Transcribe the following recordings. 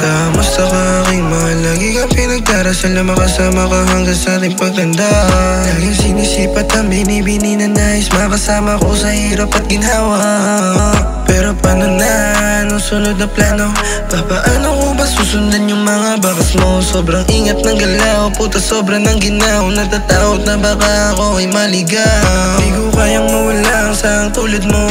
Kamusta ka aking mahal? Lagi kang pinagdarasal na makasama ka hanggang sa ating pagtanda. Laging sinisipat ang binibini na nais makasama ko sa hirap at ginhawa. Pero paano na? Anong sunod na plano? Papaano ko ba susundan yung mga bakas mo? Sobrang ingat ng galaw, puta sobra ng ginaw. Natatakot na baka ako ay maligaw. Di ko kayang mawala sa tulad mo,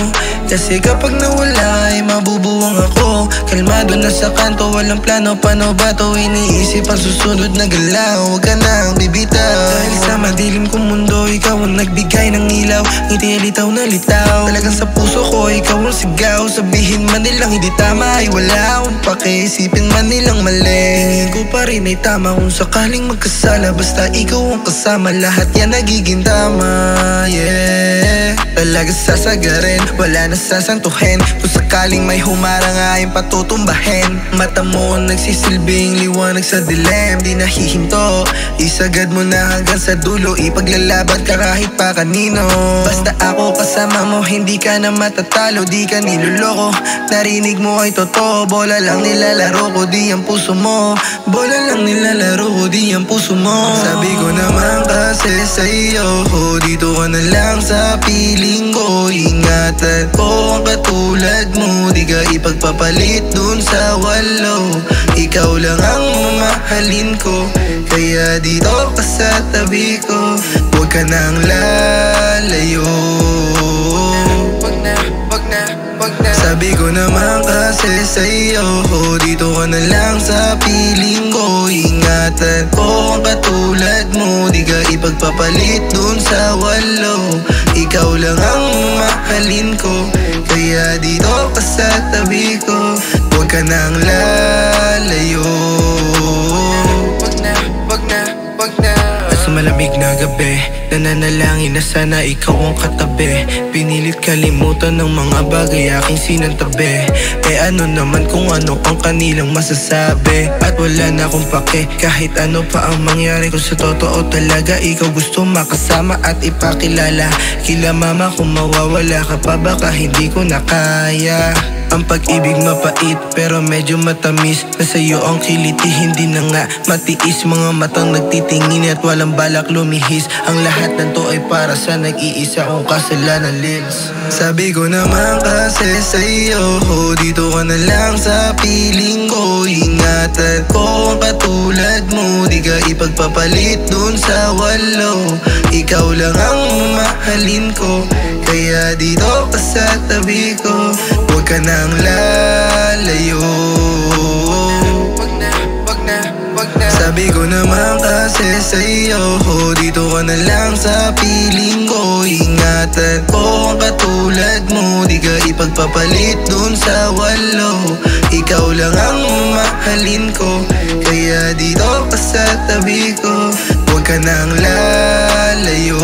kasi kapag nawala ay mabubuwang ako. Kalmado na sa kanto, walang plano, paano ba to iniisip ang susunod na galaw? Huwag ka nang bibitaw, dahil sa madilim kong mundo ikaw ang nagbigay ng ilaw. Ngiti litaw na litaw, talagang sa puso ko ikaw ang sigaw. Sabihin man nilang hindi tama ay wala akong pake, isipin man nilang mali, tingin ko pa rin ay tama. Kung sakaling magkasala, basta ikaw ang kasama, lahat yan nagiging tama. Yeah, talaga sasagarin, wala na sasantuhin. Kung sakaling may humarang ay patutumbahin. Mata mo nagsisilbing liwanag sa dilim, di nahihinto, isagad mo na hanggang sa dulo. Ipaglalaban ka kahit pa kanino, basta ako kasama mo, hindi ka na matatalo. Di ka niloloko, narinig mo ay totoo. Bola lang nilalaro ko, di ang puso mo. Bola lang nilalaro ko, di ang puso mo. Sabi ko naman kasi sa'yo, dito ka na lang sa piling ko. Ingatan ko ang katulad mo, di ka ipagpapalit dun sa walo. Ikaw lang ang mamahalin ko, kaya dito ka sa tabi ko. Huwag ka nang lalayo. Sabi ko naman kasi sa'yo, dito ka na lang sa piling ko. Ingatan ko ang katulad mo, di ka ipagpapalit dun sa walo. Ikaw lang ang mamahalin ko, kaya dito ka sa tabi ko. Huwag ka nang lalayo. Sa malamig na gabi, nananalangin na sana ikaw ang katabi. Pinilit kalimutan ng mga bagay aking sinantabi. Eh ano naman kung ano ang kanilang masasabi. At wala na akong pake kahit ano pa ang mangyari. Kung sa totoo talaga ikaw gusto makasama at ipakilala kila mama, kung mawawala ka pa baka hindi ko na kaya. Ang pag-ibig mapait pero medyo matamis, na sa'yo ang kiliti hindi na nga matiis. Mga matang nagtitingin at walang balak lumihis. Ang lahat ng to ay para sa nag-iisa kong kasalanan, lips. Sabi ko naman kasi sa'yo, dito ka na lang sa piling ko. Ingatan ko ang katulad mo, di ka ipagpapalit dun sa walo. Ikaw lang ang mamahalin ko, kaya dito ka sa tabi ko. Huwag ka nang lalayo. Sabi ko naman kasi sa'yo, dito ka na lang sa piling ko. Ingatan ko ang katulad mo, di ka ipagpapalit dun sa walo. Ikaw lang ang mamahalin ko, kaya dito ka sa tabi ko. Huwag ka nang lalayo.